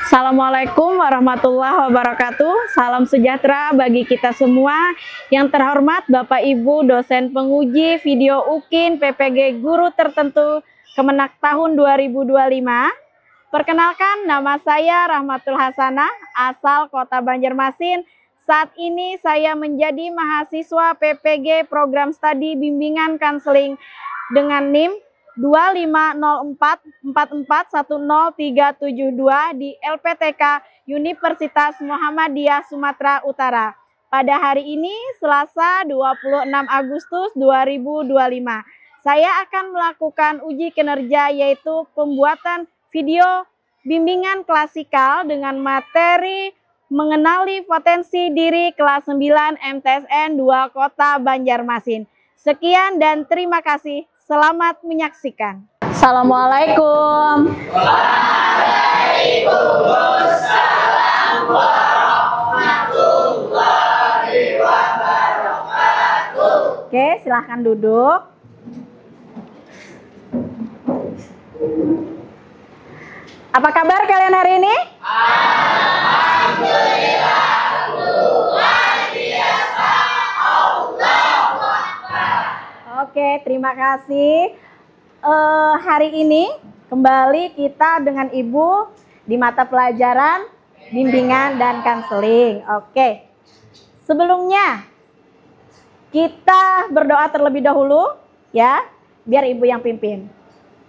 Assalamualaikum warahmatullahi wabarakatuh. Salam sejahtera bagi kita semua. Yang terhormat Bapak Ibu dosen penguji video UKIN PPG guru tertentu Kemenak tahun 2025. Perkenalkan, nama saya Rahmatul Hasanah, asal Kota Banjarmasin. Saat ini saya menjadi mahasiswa PPG Program Studi Bimbingan Kanseling dengan NIM 250444100372 di LPTK Universitas Muhammadiyah Sumatera Utara. Pada hari ini, Selasa 26 Agustus 2025, saya akan melakukan uji kinerja yaitu pembuatan video bimbingan klasikal dengan materi mengenali potensi diri kelas 9 MTSN 2 Kota Banjarmasin. Sekian dan terima kasih. Selamat menyaksikan. Assalamualaikum. Waalaikumsalam warahmatullahi wabarakatuh. Oke, silahkan duduk. Apa kabar kalian hari ini? Alhamdulillah, luar biasa. Allahu Akbar. Oke, terima kasih. Hari ini kembali kita dengan Ibu di mata pelajaran bimbingan dan kanseling. Oke, sebelumnya kita berdoa terlebih dahulu ya, biar Ibu yang pimpin.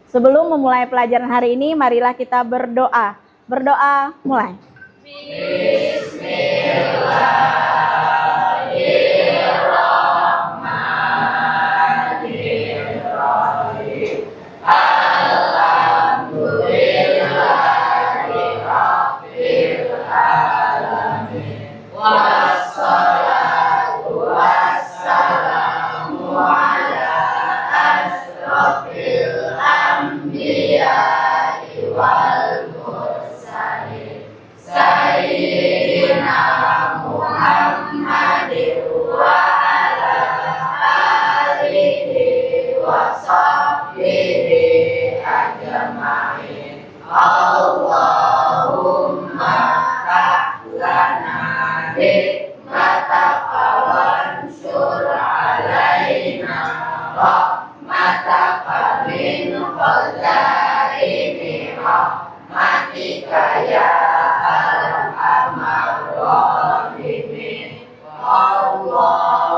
Sebelum memulai pelajaran hari ini, marilah kita berdoa. Berdoa, mulai. Bismillahirrahmanirrahim. Alhamdulillahirabbil alamin. Wassalatu wassalamu ala asrofil anbiya'i wal mursalin sayyidina Muhammadin wa ala alihi wa sahbihi ajma'in. Allahumma tahlana hikmataka wansur alaina rahmataka min khazaini rahmatika ya arhamar rahimin. Allahumma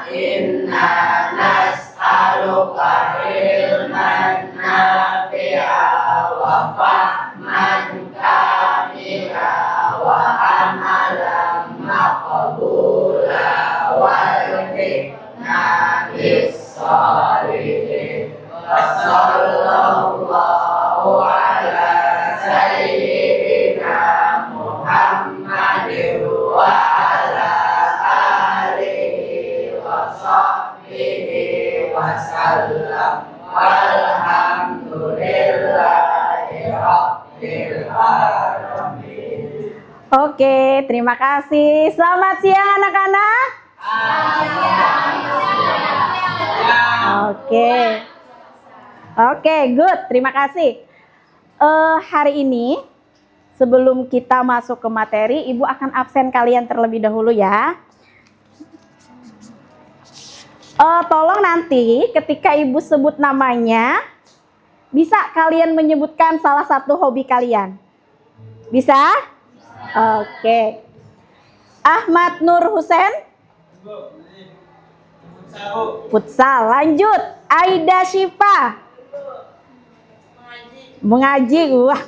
inna nas'aluka ilman nafi'a wa fahman kamila wa amalan maqbula wal hikmah bis-shalihin. Wa sallallahu ala sayyidina Muhammadin wa ala alihi wa sahbihi wa sallam. Walhamdulillahi rabbil alamin. Oke, terima kasih. Selamat siang anak-anak. Oke, good. Terima kasih. Hari ini sebelum kita masuk ke materi, Ibu akan absen kalian terlebih dahulu ya. Tolong nanti ketika Ibu sebut namanya, bisa kalian menyebutkan salah satu hobi kalian. Bisa? Oke. Ahmad Nur Husen? Futsal. Lanjut. Aida Syifa? Mengaji. Wah,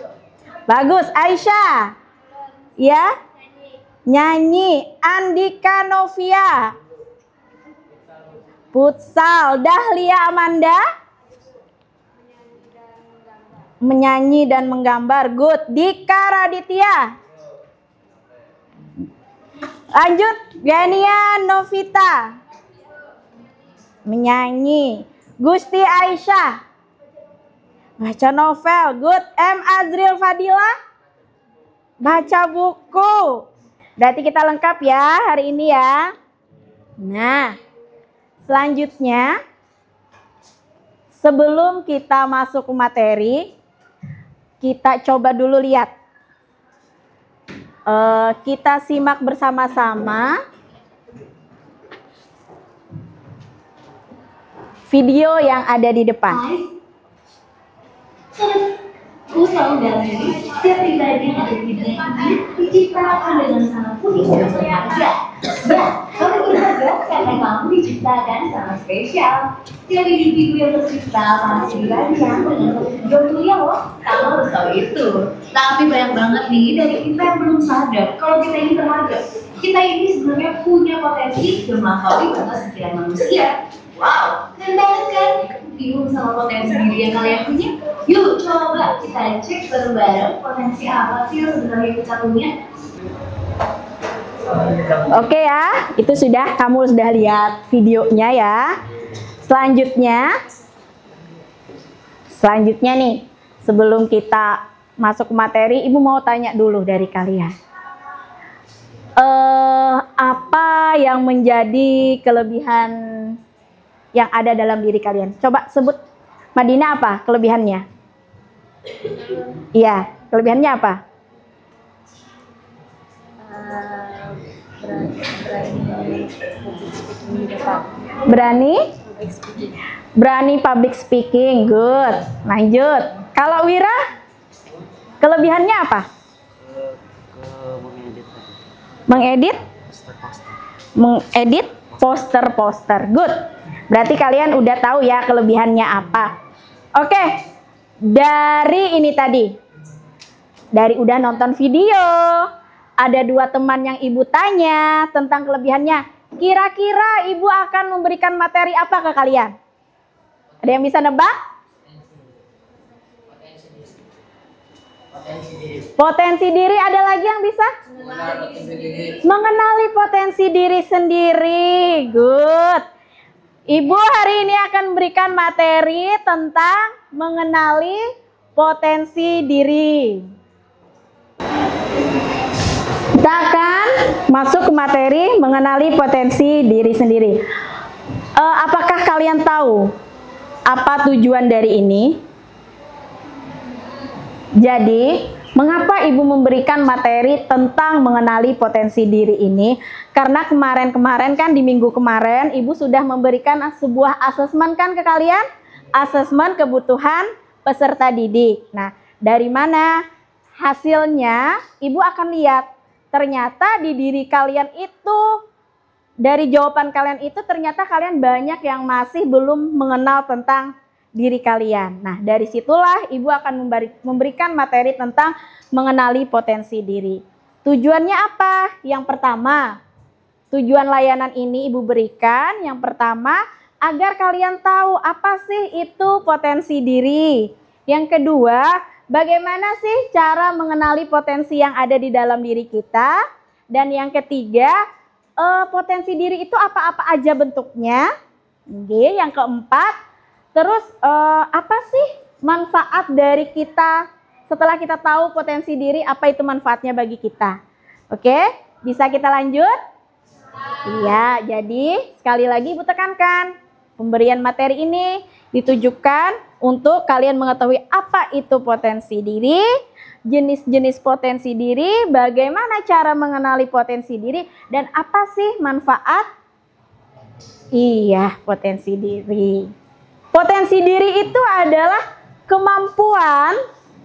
bagus. Aisyah? Ya? Nyanyi. Andika Novia? Futsal. Dahlia Amanda? Menyanyi dan menggambar. Good. Dika Raditya? Lanjut. Gania Novita? Menyanyi. Gusti Aisyah? Baca novel. Good. M. Azril Fadila? Baca buku. Berarti kita lengkap ya hari ini ya. Nah, selanjutnya sebelum kita masuk ke materi, kita coba dulu lihat Kita simak bersama-sama video yang ada di depan. Ku tahu dalam diri, setiap pribadi yang ada di dunia ini diciptakan dengan sangat unik dan berharga. Ya, kamu berharga karena kamu diciptakan sangat spesial. Setiap individu yang tercipta pasti dirancang dengan tujuan mulia loh. Kamu harus tahu itu. Tapi banyak banget nih dari kita yang belum sadar kalau kita ini berharga. Kita ini sebenarnya punya potensi dan melampaui batas pikiran manusia. Wow, keren banget kan? Bingung sama potensi diri yang kalian punya? Yuk coba kita cek bareng-bareng potensi apa sih yang sebenarnya kita punya. Oke ya, itu kamu sudah lihat videonya ya. Selanjutnya nih, sebelum kita masuk ke materi, Ibu mau tanya dulu dari kalian. Apa yang menjadi kelebihan yang ada dalam diri kalian? Coba sebut. Madina, apa kelebihannya? Iya, kelebihannya apa? Berani public speaking. Good. Lanjut. Kalau Wira, kelebihannya apa? Mengedit poster-poster. Good. Berarti kalian udah tahu ya kelebihannya apa. Oke. Dari ini tadi. Dari udah nonton video. Ada 2 teman yang Ibu tanya tentang kelebihannya. Kira-kira Ibu akan memberikan materi apa ke kalian? Ada yang bisa nebak? Potensi diri. Ada lagi yang bisa? Mengenali potensi diri sendiri. Good. Ibu hari ini akan memberikan materi tentang mengenali potensi diri. Kita akan masuk ke materi mengenali potensi diri sendiri. Apakah kalian tahu apa tujuan dari ini? Jadi, mengapa Ibu memberikan materi tentang mengenali potensi diri ini? Karena kemarin-kemarin kan di minggu kemarin Ibu sudah memberikan sebuah asesmen kan ke kalian? Asesmen kebutuhan peserta didik. Nah, dari mana hasilnya? Ibu akan lihat ternyata di diri kalian itu, dari jawaban kalian itu ternyata kalian banyak yang masih belum mengenal tentang diri kalian. Nah, dari situlah Ibu akan memberikan materi tentang mengenali potensi diri. Tujuannya apa? Yang pertama, tujuan layanan ini Ibu berikan yang pertama agar kalian tahu apa sih itu potensi diri. Yang kedua, bagaimana sih cara mengenali potensi yang ada di dalam diri kita. Dan yang ketiga, potensi diri itu apa-apa aja bentuknya. Oke, yang keempat, terus apa sih manfaat dari kita setelah kita tahu potensi diri, apa itu manfaatnya bagi kita? Oke, bisa kita lanjut? Iya, jadi sekali lagi Ibu tekankan, pemberian materi ini ditujukan untuk kalian mengetahui apa itu potensi diri, jenis-jenis potensi diri, bagaimana cara mengenali potensi diri, dan apa sih manfaat potensi diri. Potensi diri itu adalah kemampuan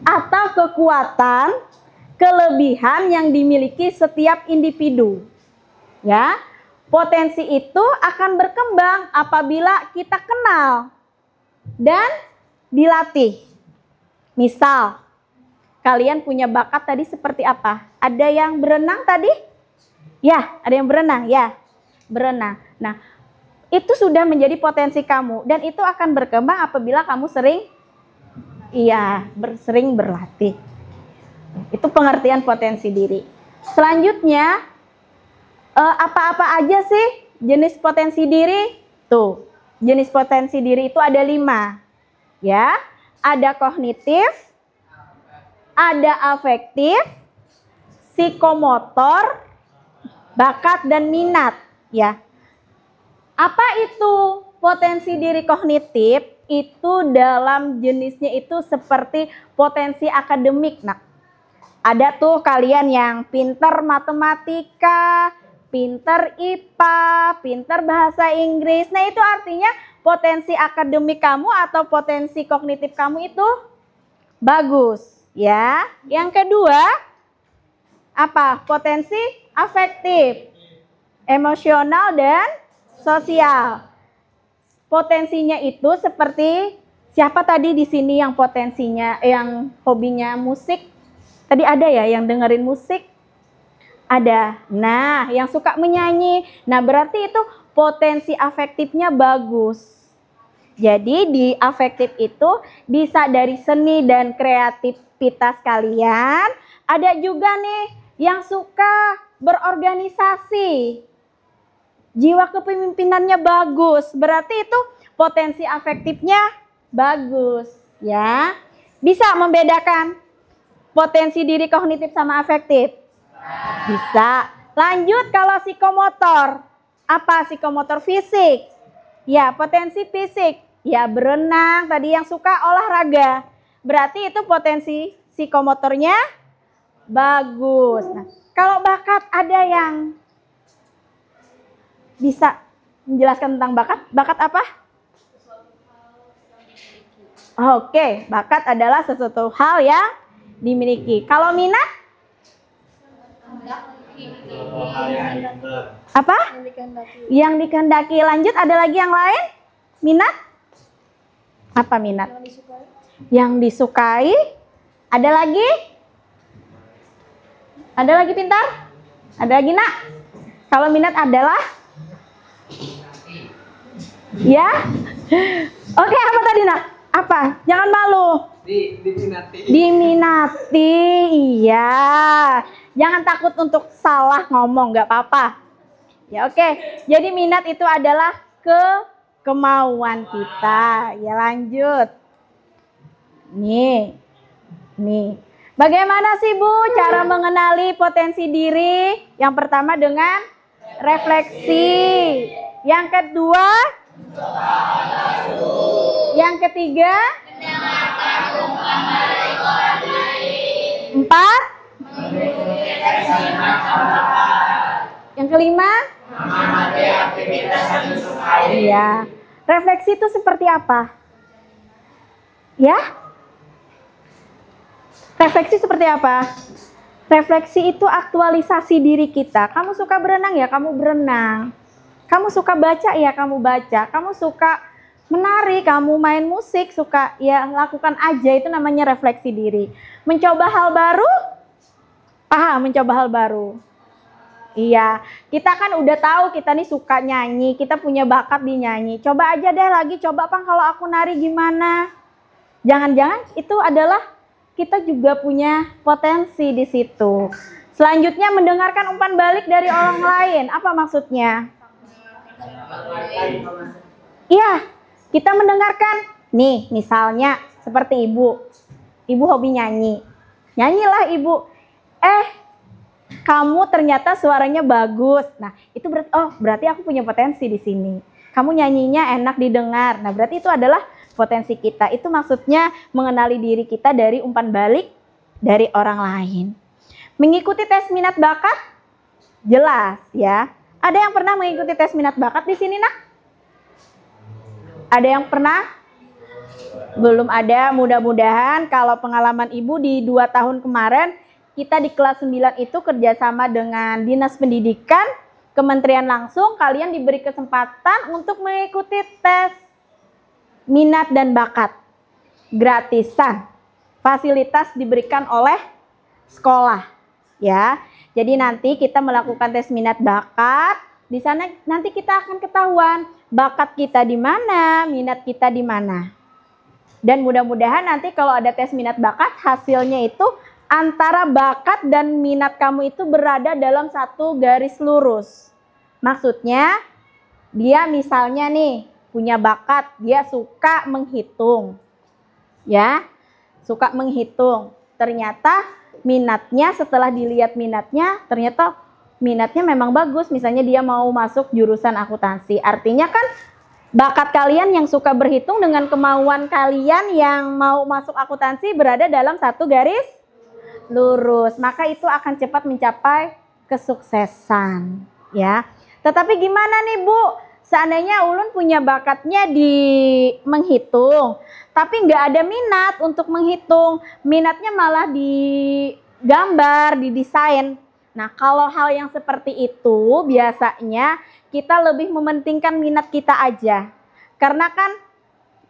atau kekuatan, kelebihan yang dimiliki setiap individu. Ya, potensi itu akan berkembang apabila kita kenal dan dilatih. Misal, kalian punya bakat tadi seperti apa? Ada yang berenang tadi? Ya, ada yang berenang, ya. Berenang. Nah, itu sudah menjadi potensi kamu dan itu akan berkembang apabila kamu sering berlatih. Itu pengertian potensi diri. Selanjutnya, apa-apa aja sih jenis potensi diri? Tuh, jenis potensi diri itu ada 5. Ya, ada kognitif, ada afektif, psikomotor, bakat dan minat, ya. Apa itu potensi diri kognitif? Itu dalam jenisnya itu seperti potensi akademik. Nah, Ada tuh kalian yang pinter matematika, pinter IPA, pinter bahasa Inggris. Nah, itu artinya potensi akademik kamu atau potensi kognitif kamu itu bagus, ya. Yang kedua, apa? Potensi afektif, emosional dan sosial. Potensinya itu seperti siapa tadi di sini yang potensinya, yang hobinya musik? Tadi ada ya yang dengerin musik? Ada. Nah, yang suka menyanyi. Nah, berarti itu potensi afektifnya bagus. Jadi di afektif itu bisa dari seni dan kreativitas kalian. Ada juga nih yang suka berorganisasi. Jiwa kepemimpinannya bagus. Berarti itu potensi afektifnya bagus, ya. Bisa membedakan potensi diri kognitif sama afektif? Bisa. Lanjut kalau psikomotor. Apa psikomotor? Fisik. Ya, potensi fisik. Ya, berenang, tadi yang suka olahraga. Berarti itu potensi psikomotornya bagus. Nah, kalau bakat ada yang bisa menjelaskan tentang bakat? Bakat apa? Oke, bakat adalah sesuatu hal yang dimiliki. Kalau minat? Apa? Yang dikehendaki. Lanjut, ada lagi yang lain? Minat? Apa minat? Yang disukai. Ada lagi? Ada lagi pintar? Ada lagi nak? Kalau minat adalah? Ya? Oke, apa tadi nak? Apa? Jangan malu. Diminati. Diminati, iya. Jangan takut untuk salah ngomong, nggak apa-apa. Ya oke. Jadi minat itu adalah kemauan kita. Ya lanjut. Nih. Bagaimana sih Bu cara mengenali potensi diri? Yang pertama dengan refleksi. Yang kedua, yang ketiga, empat, yang kelima, iya. Refleksi itu seperti apa? Ya? Refleksi seperti apa? Refleksi itu aktualisasi diri kita. Kamu suka berenang ya, kamu berenang. Kamu suka baca ya, kamu baca. Kamu suka menari, kamu main musik, suka ya lakukan aja. Itu namanya refleksi diri. Mencoba hal baru, paham mencoba hal baru. Iya, kita kan udah tahu kita nih suka nyanyi, kita punya bakat di nyanyi. Coba aja deh lagi, coba Pang kalau aku nari gimana? Jangan-jangan itu adalah kita juga punya potensi di situ. Selanjutnya mendengarkan umpan balik dari orang lain. Apa maksudnya? Iya, kita mendengarkan. Nih, misalnya seperti ibu. Ibu hobi nyanyi. Nyanyilah ibu. Kamu ternyata suaranya bagus. Nah, itu berarti aku punya potensi di sini. Kamu nyanyinya enak didengar. Nah, berarti itu adalah potensi kita. Itu maksudnya mengenali diri kita dari umpan balik dari orang lain. Mengikuti tes minat bakat? Jelas ya. Ada yang pernah mengikuti tes minat bakat di sini, nak? Ada yang pernah? Belum ada. Mudah-mudahan kalau pengalaman ibu di 2 tahun kemarin, kita di kelas 9 itu kerjasama dengan Dinas Pendidikan, Kementerian langsung, kalian diberi kesempatan untuk mengikuti tes minat dan bakat. Gratisan. Fasilitas diberikan oleh sekolah. Ya. Jadi nanti kita melakukan tes minat bakat. Di sana nanti kita akan ketahuan bakat kita di mana, minat kita di mana. Dan mudah-mudahan nanti kalau ada tes minat bakat, hasilnya itu antara bakat dan minat kamu itu berada dalam satu garis lurus. Maksudnya, dia misalnya nih punya bakat, dia suka menghitung. Ya, suka menghitung. Ternyata minatnya, setelah dilihat minatnya, ternyata minatnya memang bagus. Misalnya dia mau masuk jurusan akuntansi. Artinya kan bakat kalian yang suka berhitung dengan kemauan kalian yang mau masuk akuntansi berada dalam satu garis lurus. Maka itu akan cepat mencapai kesuksesan, ya. Tetapi gimana nih Bu? Seandainya ulun punya bakatnya di menghitung, tapi nggak ada minat untuk menghitung, minatnya malah di gambar, di desain. Nah, kalau hal yang seperti itu biasanya kita lebih mementingkan minat kita aja. Karena kan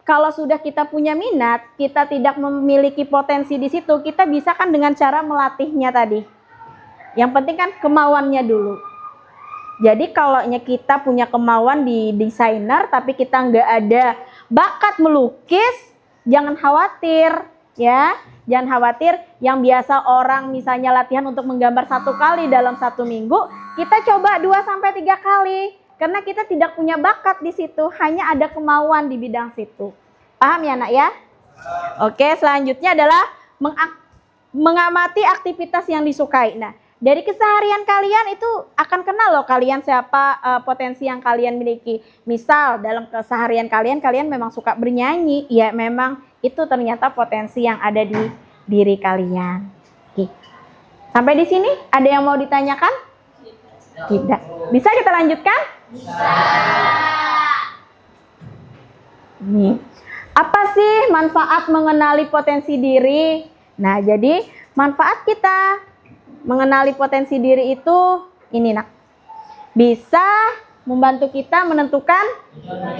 kalau sudah kita punya minat, kita tidak memiliki potensi di situ, kita bisa kan dengan cara melatihnya tadi. Yang penting kan kemauannya dulu. Jadi kalau kita punya kemauan di desainer tapi kita nggak ada bakat melukis, jangan khawatir ya. Jangan khawatir, yang biasa orang misalnya latihan untuk menggambar 1 kali dalam 1 minggu, kita coba 2-3 kali. Karena kita tidak punya bakat di situ, hanya ada kemauan di bidang situ. Paham ya nak ya? Oke, selanjutnya adalah mengamati aktivitas yang disukai. Nah, dari keseharian kalian itu akan kenal loh kalian siapa potensi yang kalian miliki. Misal dalam keseharian kalian memang suka bernyanyi, ya memang itu ternyata potensi yang ada di diri kalian. Oke. Sampai di sini ada yang mau ditanyakan? Tidak. Bisa kita lanjutkan? Bisa. Nih, apa sih manfaat mengenali potensi diri? Nah, jadi manfaat kita mengenali potensi diri itu ini nak, bisa membantu kita menentukan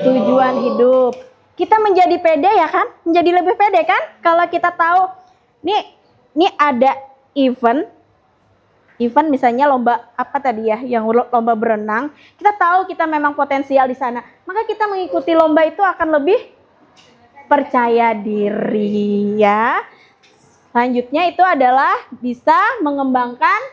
tujuan hidup. Kita menjadi pede ya kan, menjadi lebih pede kan kalau kita tahu nih ada event misalnya lomba apa tadi ya, yang lomba berenang, kita tahu kita memang potensial di sana, maka kita mengikuti lomba itu akan lebih percaya diri ya. Selanjutnya itu adalah bisa mengembangkan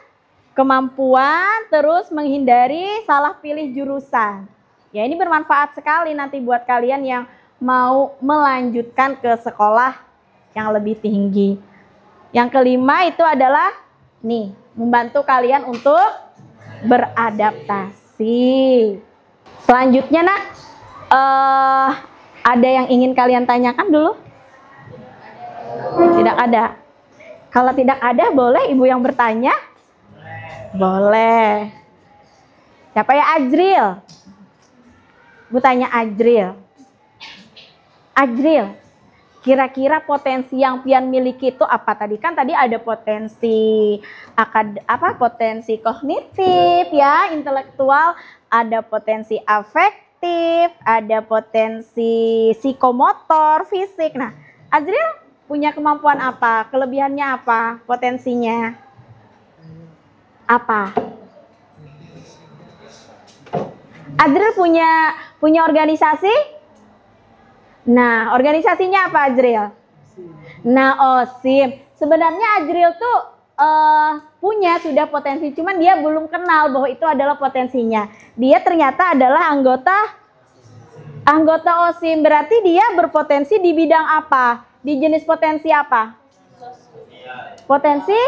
kemampuan, terus menghindari salah pilih jurusan. Ya, ini bermanfaat sekali nanti buat kalian yang mau melanjutkan ke sekolah yang lebih tinggi. Yang kelima itu adalah nih, membantu kalian untuk beradaptasi. Selanjutnya nak, ada yang ingin kalian tanyakan dulu? Tidak ada. Kalau tidak ada, boleh ibu yang bertanya? Boleh. Siapa ya? Ajril. Bu tanya Ajril. Ajril, kira-kira potensi yang pian miliki itu apa tadi? Kan tadi ada potensi potensi kognitif ya, intelektual, ada potensi afektif, ada potensi psikomotor, fisik. Nah, Ajril punya kemampuan apa? Kelebihannya apa? Potensinya apa? Ajril punya organisasi? Nah, organisasinya apa Ajril? Nah, OSIM. Sebenarnya Ajril tuh sudah potensi, cuman dia belum kenal bahwa itu adalah potensinya. Dia ternyata adalah anggota OSIM. Berarti dia berpotensi di bidang apa? Di jenis potensi apa? Potensi?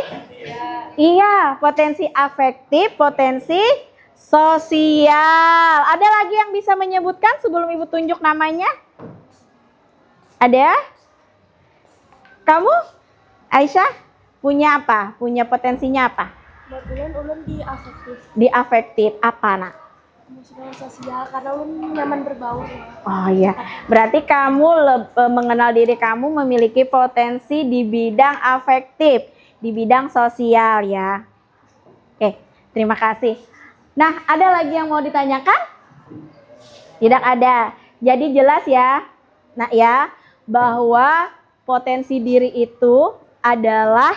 Iya, potensi afektif, potensi sosial. Ada lagi yang bisa menyebutkan sebelum ibu tunjuk namanya? Ada? Kamu? Aisyah? Punya apa? Punya potensinya apa? Kebetulan ulun di afektif. Di afektif apa nak? Emosional sosial, karena ulun nyaman berbaur. Oh iya, berarti kamu mengenal diri kamu memiliki potensi di bidang afektif, di bidang sosial ya. Oke, terima kasih. Nah, ada lagi yang mau ditanyakan? Tidak ada. Jadi jelas ya, nah ya, bahwa potensi diri itu adalah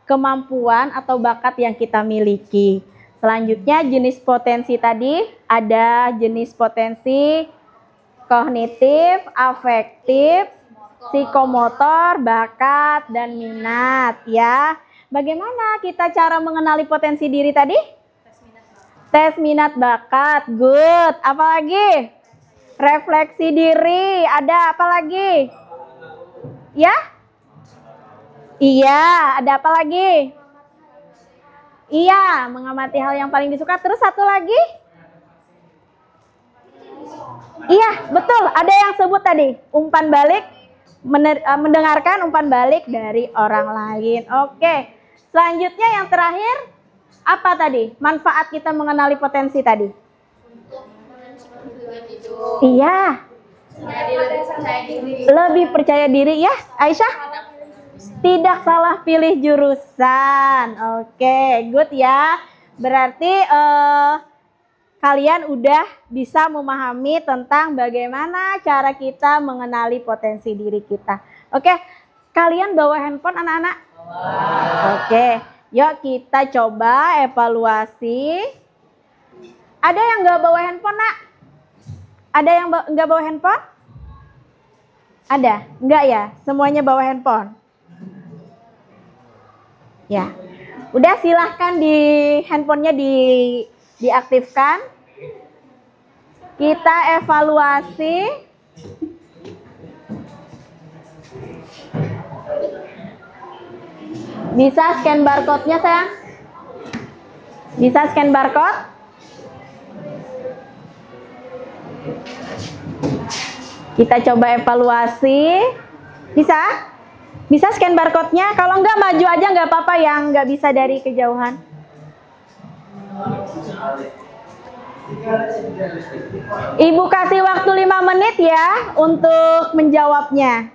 kemampuan atau bakat yang kita miliki. Selanjutnya jenis potensi tadi ada jenis potensi kognitif, afektif, psikomotor, bakat, dan minat ya. Bagaimana kita cara mengenali potensi diri tadi? Tes minat bakat, good. Apalagi? Refleksi diri, ada apa lagi? Ya? Iya, ada apa lagi? Iya, mengamati hal yang paling disuka. Terus satu lagi? Iya, betul. Ada yang sebut tadi, umpan balik, mendengarkan umpan balik dari orang lain. Oke, Selanjutnya yang terakhir, apa tadi? Manfaat kita mengenali potensi tadi. Iya. Lebih percaya diri ya, Aisyah? Tidak salah pilih jurusan. Oke, good ya. Berarti kalian udah bisa memahami tentang bagaimana cara kita mengenali potensi diri kita. Oke, kalian bawa handphone anak-anak? Oke, yuk kita coba evaluasi. Ada yang nggak bawa handphone, nak? Ada yang nggak bawa handphone? Ada? Nggak ya? Semuanya bawa handphone? Ya, udah silahkan di handphonenya diaktifkan. Kita evaluasi. Bisa scan barcode-nya sayang? Bisa scan barcode? Kita coba evaluasi. Bisa? Bisa scan barcode-nya? Kalau enggak maju aja nggak apa-apa yang nggak bisa dari kejauhan. Ibu kasih waktu 5 menit ya untuk menjawabnya.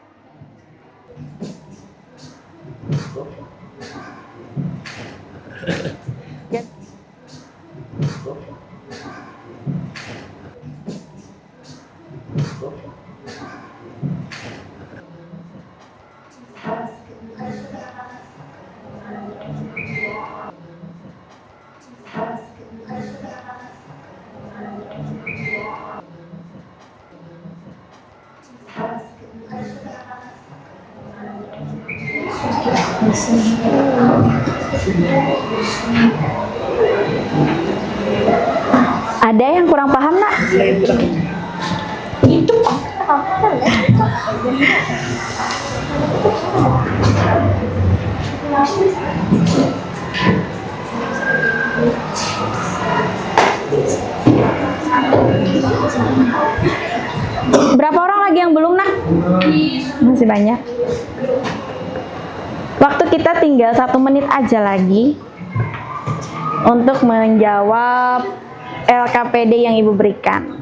Ada yang kurang paham, nak? Itu berapa orang lagi yang belum, nak? Masih banyak. Waktu kita tinggal 1 menit aja lagi untuk menjawab LKPD yang ibu berikan.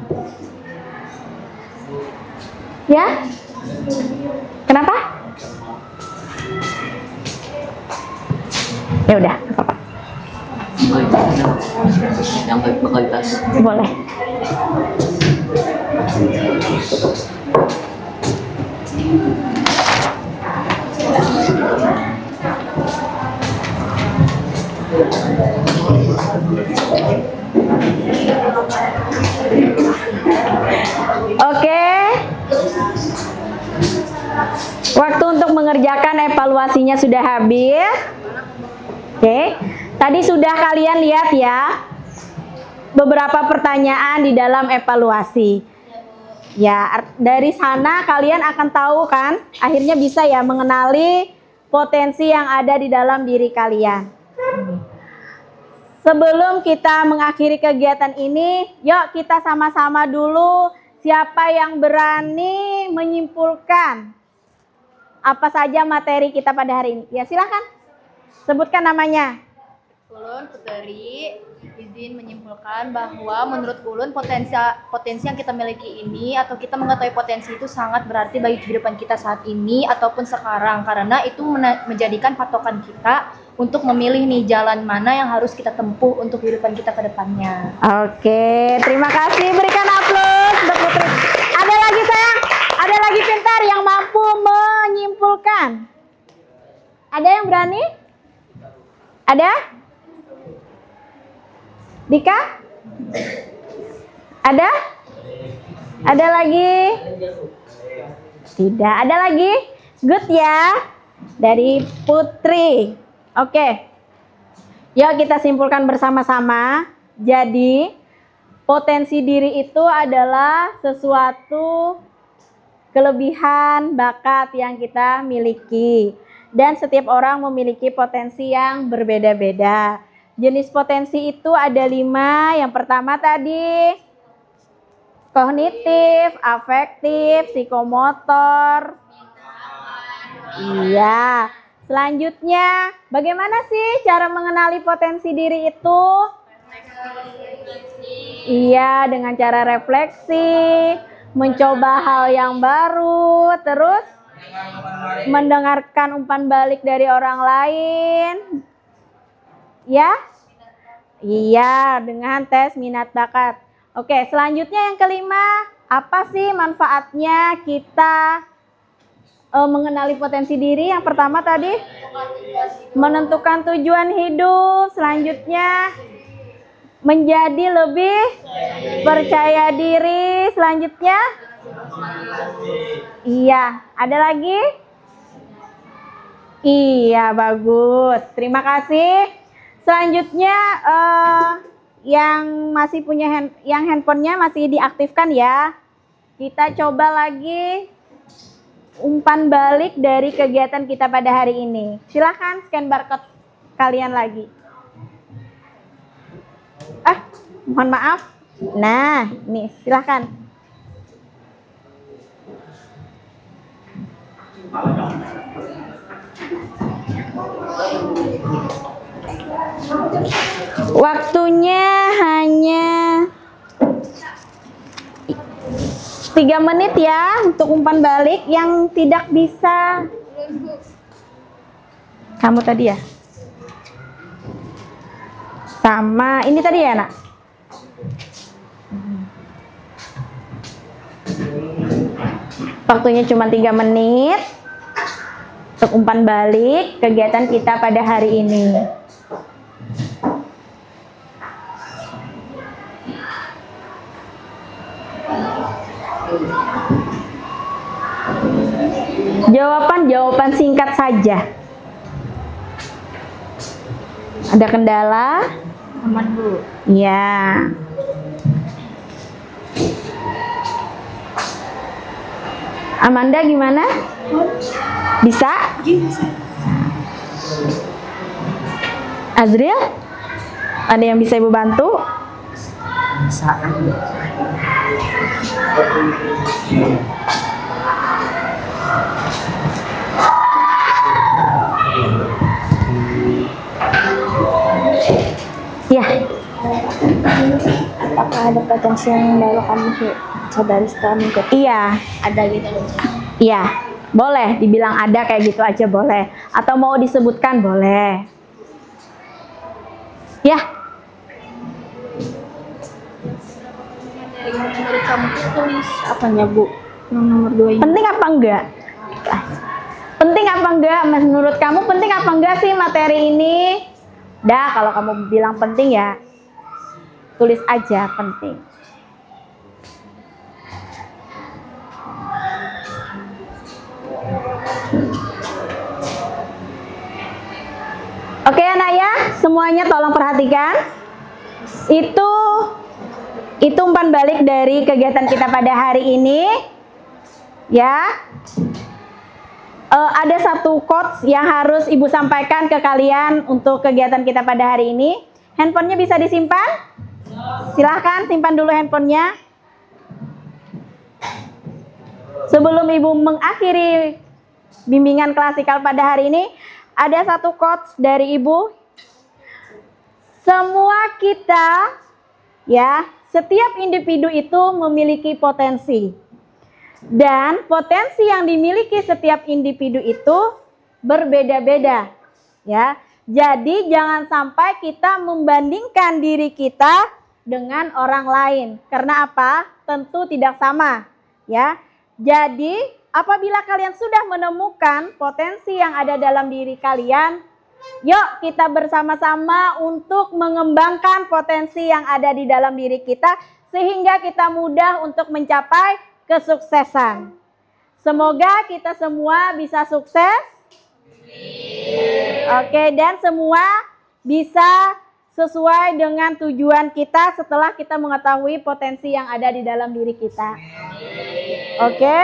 Ya? Kenapa? Ya udah, apa-apa. Yang berkualitas. Boleh. Oke. Waktu untuk mengerjakan evaluasinya sudah habis. Oke. Tadi sudah kalian lihat ya beberapa pertanyaan di dalam evaluasi. Ya, dari sana kalian akan tahu kan, akhirnya bisa ya mengenali potensi yang ada di dalam diri kalian. Sebelum kita mengakhiri kegiatan ini, yuk kita sama-sama dulu siapa yang berani menyimpulkan apa saja materi kita pada hari ini. Ya silahkan, sebutkan namanya. Ulun Puteri izin menyimpulkan bahwa menurut Ulun potensi yang kita miliki ini atau kita mengetahui potensi itu sangat berarti bagi kehidupan kita saat ini ataupun sekarang, karena itu menjadikan patokan kita untuk memilih nih jalan mana yang harus kita tempuh untuk kehidupan kita ke depannya. Oke, terima kasih, berikan aplaus untuk Putri. Ada lagi sayang? Ada lagi pintar yang mampu menyimpulkan? Ada yang berani? Ada? Dika? Ada? Ada lagi? Tidak, ada lagi? Good ya. Dari Putri. Oke. Yuk kita simpulkan bersama-sama. Jadi, potensi diri itu adalah sesuatu kelebihan, bakat yang kita miliki. Dan setiap orang memiliki potensi yang berbeda-beda. Jenis potensi itu ada 5. Yang pertama tadi kognitif, afektif, psikomotor. Iya. Selanjutnya, bagaimana sih cara mengenali potensi diri itu? Iya, dengan cara refleksi, mencoba hal yang baru, terus mendengarkan umpan balik dari orang lain. Ya? Iya, dengan tes minat bakat. Oke, selanjutnya yang kelima, apa sih manfaatnya kita mengenali potensi diri? Yang pertama tadi menentukan tujuan hidup, selanjutnya menjadi lebih percaya diri, selanjutnya iya, ada lagi? Iya, bagus, terima kasih. Selanjutnya yang masih punya yang handphonenya masih diaktifkan ya, kita coba lagi umpan balik dari kegiatan kita pada hari ini. Silahkan scan barcode kalian lagi. Mohon maaf. Nah, nih silahkan. Waktunya hanya 3 menit ya untuk umpan balik. Yang tidak bisa kamu tadi ya, sama ini tadi ya nak. Waktunya cuma 3 menit untuk umpan balik kegiatan kita pada hari ini. Jawaban singkat saja. Ada kendala? Aman Bu. Ya. Amanda gimana? Bisa? Azril? Ada yang bisa Ibu bantu? Bisa. Ya. Apakah ada potensi yang baru kamu sadari setelah mengikuti? Iya. Ada gitu. Iya. Boleh dibilang ada kayak gitu aja boleh. Atau mau disebutkan boleh. Ya. Dari kamu tulis apanya Bu? Yang nomor 2 ini. Penting apa enggak? Penting apa enggak? Menurut kamu penting apa enggak sih materi ini? Dah, kalau kamu bilang penting ya tulis aja penting. Oke anak ya, semuanya tolong perhatikan. Itu umpan balik dari kegiatan kita pada hari ini. Ya. Ada satu quotes yang harus Ibu sampaikan ke kalian untuk kegiatan kita pada hari ini. Handphonenya bisa disimpan? Silahkan simpan dulu handphonenya. Sebelum Ibu mengakhiri bimbingan klasikal pada hari ini, ada satu quotes dari Ibu. Semua kita, ya, setiap individu itu memiliki potensi. Dan potensi yang dimiliki setiap individu itu berbeda-beda, ya. Jadi jangan sampai kita membandingkan diri kita dengan orang lain. Karena apa? Tentu tidak sama, ya. Jadi apabila kalian sudah menemukan potensi yang ada dalam diri kalian, yuk kita bersama-sama untuk mengembangkan potensi yang ada di dalam diri kita sehingga kita mudah untuk mencapai kesuksesan. Semoga kita semua bisa sukses. Oke, dan semua bisa sesuai dengan tujuan kita setelah kita mengetahui potensi yang ada di dalam diri kita. Oke,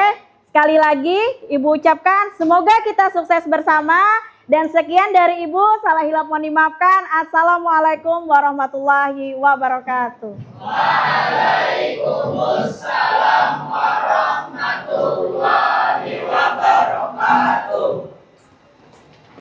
sekali lagi Ibu ucapkan semoga kita sukses bersama. Dan sekian dari Ibu, salah hilap mohon dimaafkan. Assalamualaikum warahmatullahi wabarakatuh. Waalaikumsalam warahmatullahi wabarakatuh.